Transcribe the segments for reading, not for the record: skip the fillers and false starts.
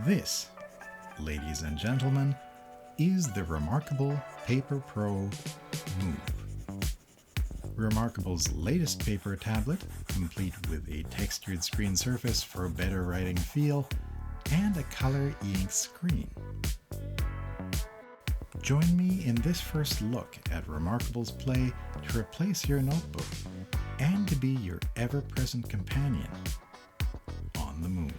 This, ladies and gentlemen, is the Remarkable Paper Pro Move. Remarkable's latest paper tablet, complete with a textured screen surface for a better writing feel and a color e-ink screen. Join me in this first look at Remarkable's play to replace your notebook and to be your ever-present companion on the move.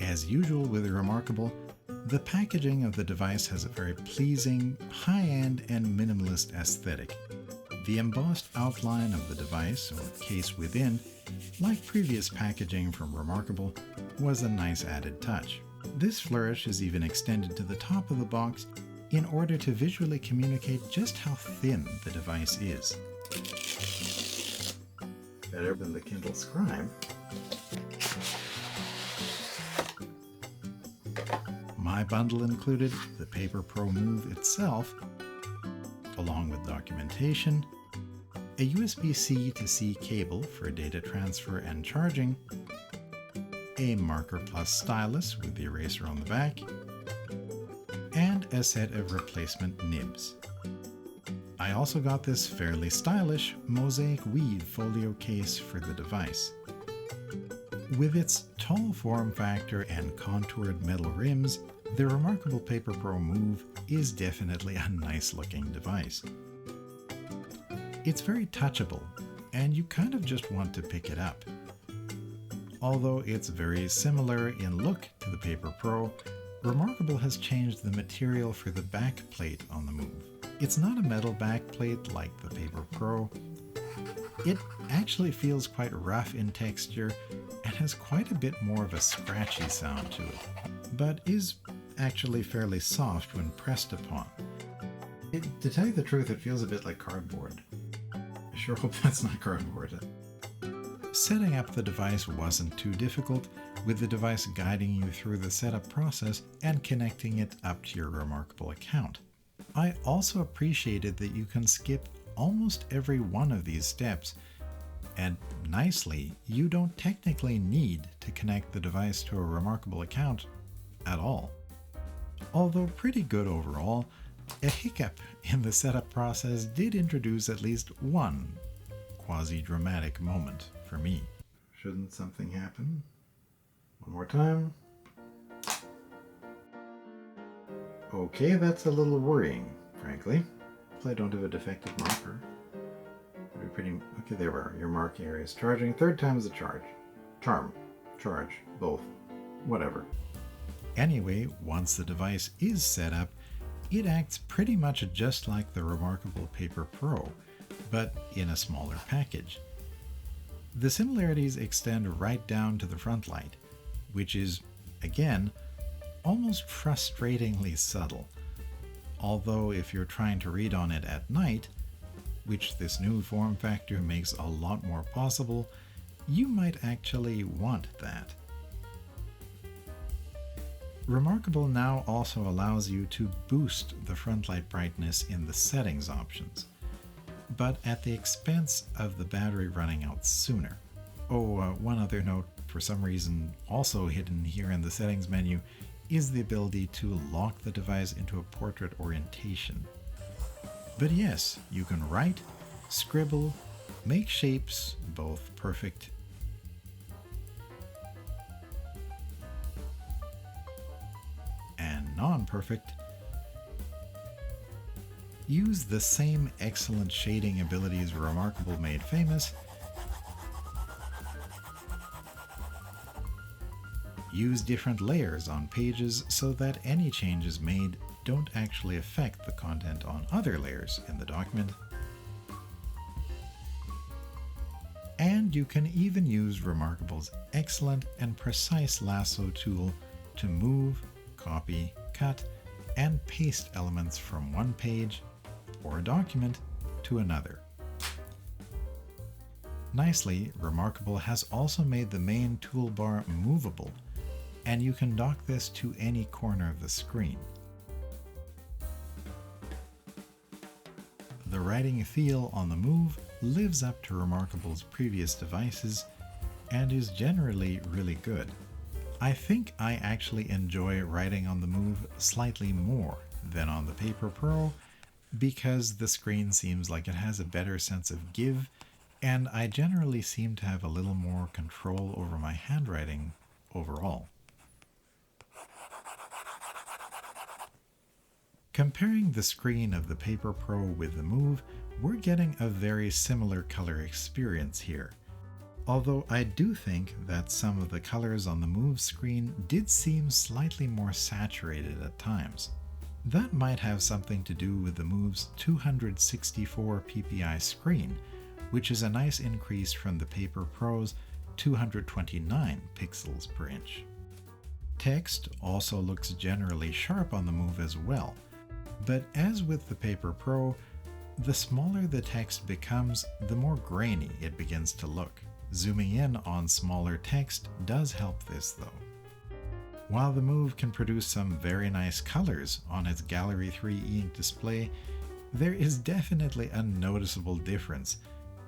As usual with Remarkable, the packaging of the device has a very pleasing, high-end and minimalist aesthetic. The embossed outline of the device, or case within, like previous packaging from Remarkable, was a nice added touch. This flourish is even extended to the top of the box in order to visually communicate just how thin the device is. Better than the Kindle Scribe. My bundle included the Paper Pro Move itself, along with documentation, a USB-C to C cable for data transfer and charging, a Marker Plus stylus with the eraser on the back, and a set of replacement nibs. I also got this fairly stylish mosaic weave folio case for the device. With its tall form factor and contoured metal rims, the Remarkable Paper Pro Move is definitely a nice looking device. It's very touchable, and you kind of just want to pick it up. Although it's very similar in look to the Paper Pro, Remarkable has changed the material for the back plate on the Move. It's not a metal back plate like the Paper Pro. It actually feels quite rough in texture and has quite a bit more of a scratchy sound to it, but is actually fairly soft when pressed upon. To tell you the truth, it feels a bit like cardboard. I sure hope that's not cardboard. Setting up the device wasn't too difficult, with the device guiding you through the setup process and connecting it up to your Remarkable account. I also appreciated that you can skip almost every one of these steps, and nicely, you don't technically need to connect the device to a Remarkable account at all. Although pretty good overall, a hiccup in the setup process did introduce at least one quasi-dramatic moment for me. Shouldn't something happen? One more time. Okay, that's a little worrying, frankly. I don't have a defective marker. Okay, there we are. Your marking area is charging. Third time is the charge. Charge, both. Whatever. Anyway, once the device is set up, it acts pretty much just like the Remarkable Paper Pro, but in a smaller package. The similarities extend right down to the Frontlight, which is, again, almost frustratingly subtle. Although if you're trying to read on it at night, which this new form factor makes a lot more possible, you might actually want that. Remarkable now also allows you to boost the Frontlight brightness in the settings options, but at the expense of the battery running out sooner. One other note, for some reason also hidden here in the settings menu, is the ability to lock the device into a portrait orientation. But yes, you can write, scribble, make shapes, both perfect and non-perfect, use the same excellent shading abilities Remarkable made famous, use different layers on pages so that any changes made don't actually affect the content on other layers in the document. And you can even use Remarkable's excellent and precise lasso tool to move, copy, cut, and paste elements from one page or a document to another. Nicely, Remarkable has also made the main toolbar movable, and you can dock this to any corner of the screen. The writing feel on the Move lives up to Remarkable's previous devices and is generally really good. I think I actually enjoy writing on the Move slightly more than on the Paper Pro because the screen seems like it has a better sense of give, and I generally seem to have a little more control over my handwriting overall. Comparing the screen of the Paper Pro with the Move, we're getting a very similar color experience here. Although I do think that some of the colors on the Move screen did seem slightly more saturated at times. That might have something to do with the Move's 264 ppi screen, which is a nice increase from the Paper Pro's 229 pixels per inch. Text also looks generally sharp on the Move as well, but as with the Paper Pro, the smaller the text becomes, the more grainy it begins to look. Zooming in on smaller text does help this though. While the Move can produce some very nice colors on its Gallery 3 e-ink display, there is definitely a noticeable difference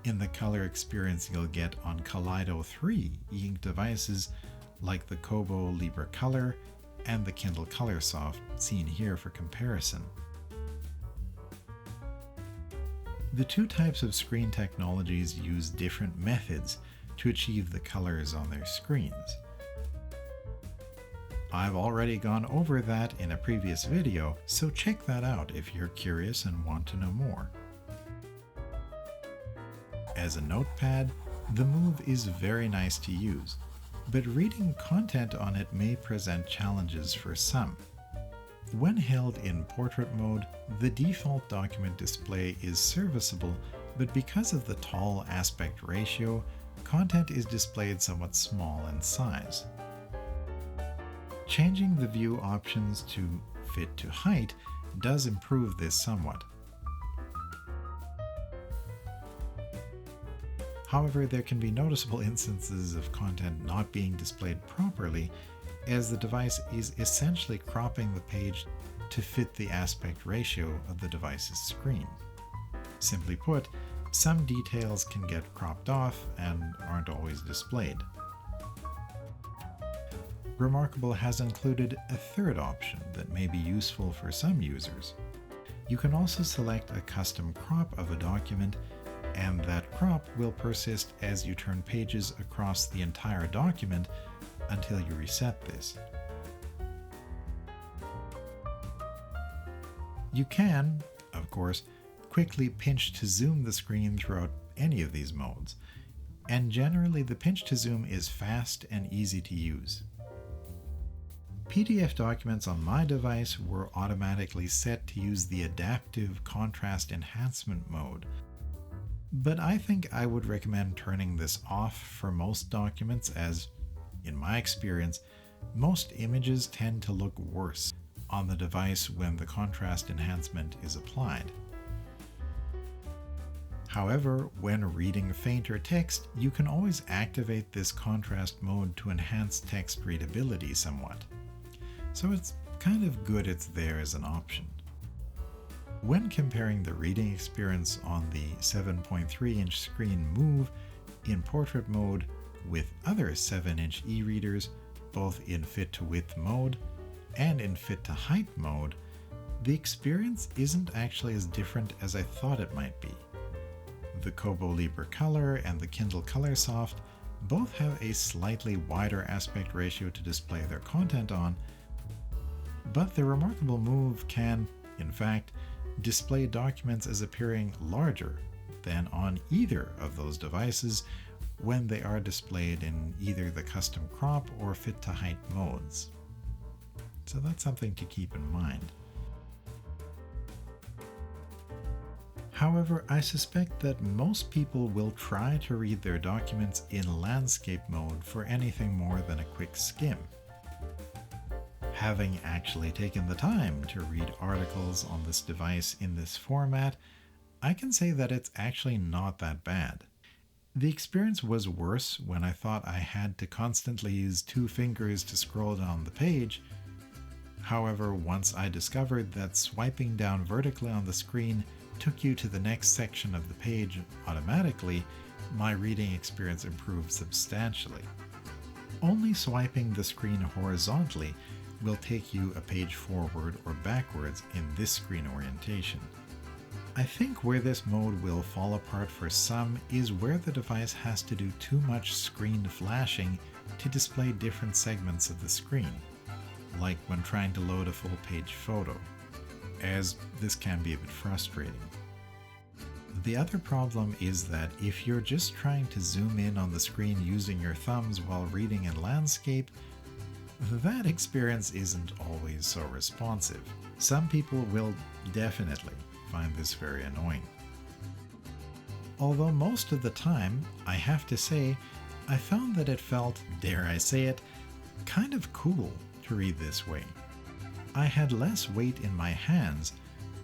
in the color experience you'll get on Kaleido 3 e-ink devices like the Kobo Libra Color and the Kindle Colorsoft, seen here for comparison. The two types of screen technologies use different methods to achieve the colors on their screens. I've already gone over that in a previous video, so check that out if you're curious and want to know more. As a notepad, the Move is very nice to use, but reading content on it may present challenges for some. When held in portrait mode, the default document display is serviceable, but because of the tall aspect ratio, content is displayed somewhat small in size. Changing the view options to fit to height does improve this somewhat. However, there can be noticeable instances of content not being displayed properly, as the device is essentially cropping the page to fit the aspect ratio of the device's screen. Simply put, some details can get cropped off and aren't always displayed. Remarkable has included a third option that may be useful for some users. You can also select a custom crop of a document, and that crop will persist as you turn pages across the entire document until you reset this. You can, of course, quickly pinch to zoom the screen throughout any of these modes, and generally the pinch to zoom is fast and easy to use. PDF documents on my device were automatically set to use the adaptive contrast enhancement mode, but I think I would recommend turning this off for most documents as, in my experience, most images tend to look worse on the device when the contrast enhancement is applied. However, when reading fainter text, you can always activate this contrast mode to enhance text readability somewhat. So it's kind of good it's there as an option. When comparing the reading experience on the 7.3-inch screen Move in portrait mode with other 7-inch e-readers, both in fit-to-width mode and in fit-to-height mode, the experience isn't actually as different as I thought it might be. The Kobo Libra Color and the Kindle Colorsoft both have a slightly wider aspect ratio to display their content on, but the Remarkable Move can, in fact, display documents as appearing larger than on either of those devices when they are displayed in either the custom crop or fit-to-height modes. So that's something to keep in mind. However, I suspect that most people will try to read their documents in landscape mode for anything more than a quick skim. Having actually taken the time to read articles on this device in this format, I can say that it's actually not that bad. The experience was worse when I thought I had to constantly use two fingers to scroll down the page. However, once I discovered that swiping down vertically on the screen took you to the next section of the page automatically, my reading experience improved substantially. Only swiping the screen horizontally will take you a page forward or backwards in this screen orientation. I think where this mode will fall apart for some is where the device has to do too much screen flashing to display different segments of the screen, like when trying to load a full-page photo, as this can be a bit frustrating. The other problem is that if you're just trying to zoom in on the screen using your thumbs while reading in landscape, that experience isn't always so responsive. Some people will definitely find this very annoying. Although most of the time, I have to say, I found that it felt, dare I say it, kind of cool to read this way. I had less weight in my hands,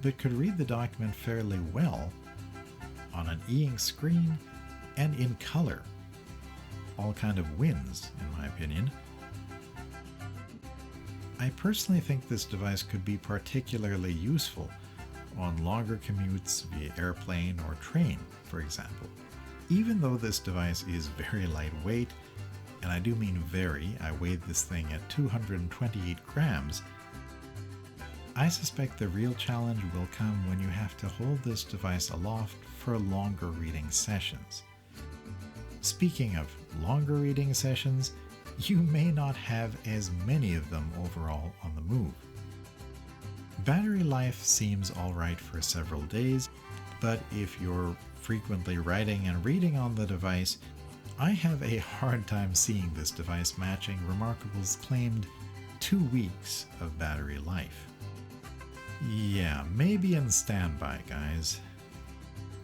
but could read the document fairly well on an e-ink screen and in color. All kind of wins, in my opinion. I personally think this device could be particularly useful on longer commutes via airplane or train, for example. Even though this device is very lightweight, and I do mean very, I weighed this thing at 228 grams, I suspect the real challenge will come when you have to hold this device aloft for longer reading sessions. Speaking of longer reading sessions, you may not have as many of them overall on the move. Battery life seems alright for several days, but if you're frequently writing and reading on the device, I have a hard time seeing this device matching Remarkable's claimed 2 weeks of battery life. Yeah, maybe in standby, guys.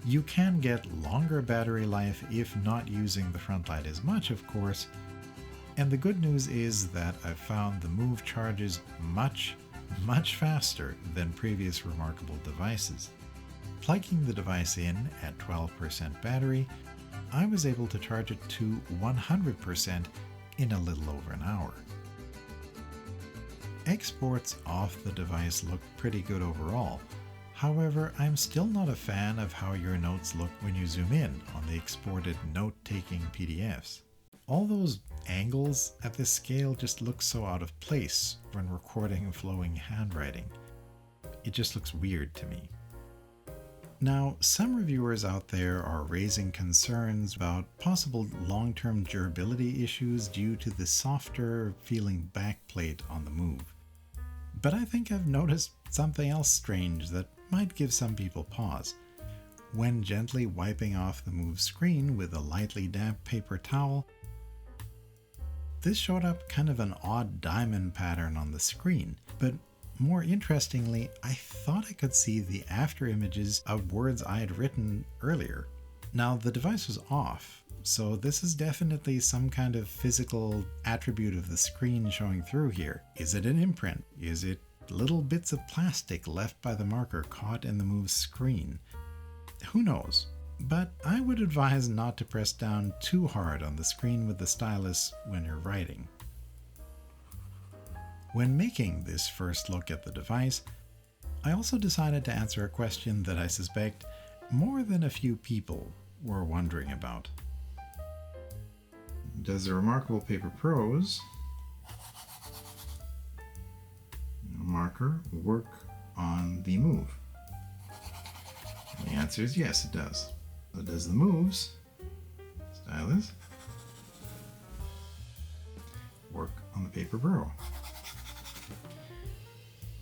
You can get longer battery life if not using the Frontlight as much, of course, and the good news is that I've found the Move charges much faster than previous Remarkable devices. Plugging the device in at 12% battery, I was able to charge it to 100% in a little over an hour. Exports off the device look pretty good overall. However, I'm still not a fan of how your notes look when you zoom in on the exported note-taking PDFs. All those angles at this scale just look so out of place when recording flowing handwriting. It just looks weird to me. Now, some reviewers out there are raising concerns about possible long-term durability issues due to the softer feeling backplate on the Move. But I think I've noticed something else strange that might give some people pause. When gently wiping off the Move screen with a lightly damp paper towel, this showed up kind of an odd diamond pattern on the screen, but more interestingly, I thought I could see the after images of words I had written earlier. Now, the device was off, so this is definitely some kind of physical attribute of the screen showing through here. Is it an imprint? Is it little bits of plastic left by the marker caught in the Move screen? Who knows? But I would advise not to press down too hard on the screen with the stylus when you're writing. When making this first look at the device, I also decided to answer a question that I suspect more than a few people were wondering about. Does the Remarkable Paper Pro's marker work on the Move? And the answer is yes, it does. So does the Move's stylus work on the Paper Pro?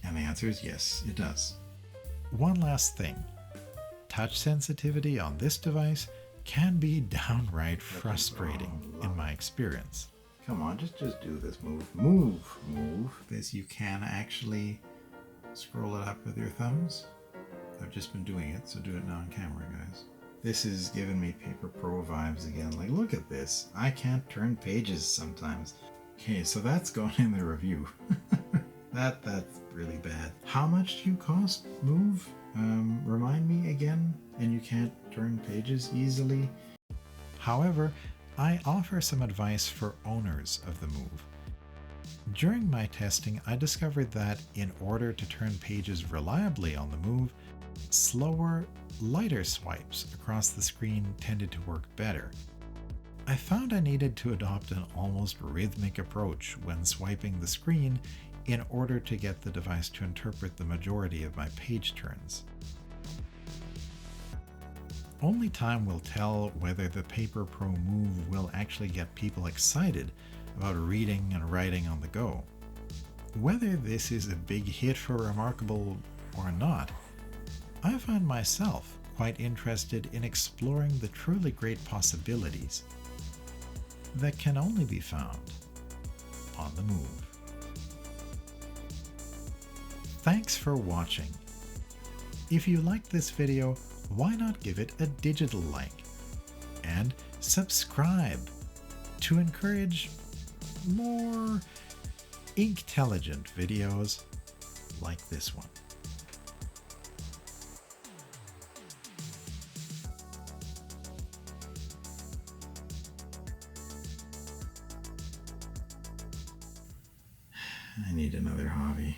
And the answer is yes, it does. One last thing. Touch sensitivity on this device can be downright frustrating in my experience. Come on, just do this. Move. This, you can actually scroll it up with your thumbs. I've just been doing it, so do it now on camera, guys. This is giving me Paper Pro vibes again. Like, look at this. I can't turn pages sometimes. Okay, so that's going in the review. That's really bad. How much do you cost, Move? Remind me again. And you can't turn pages easily. However, I offer some advice for owners of the Move. During my testing, I discovered that in order to turn pages reliably on the Move, slower, lighter swipes across the screen tended to work better. I found I needed to adopt an almost rhythmic approach when swiping the screen in order to get the device to interpret the majority of my page turns. Only time will tell whether the Paper Pro Move will actually get people excited about reading and writing on the go. Whether this is a big hit for Remarkable or not, I find myself quite interested in exploring the truly great possibilities that can only be found on the Move. Thanks for watching. If you liked this video, why not give it a digital like? And subscribe to encourage more Inktelligent videos like this one. I need another hobby.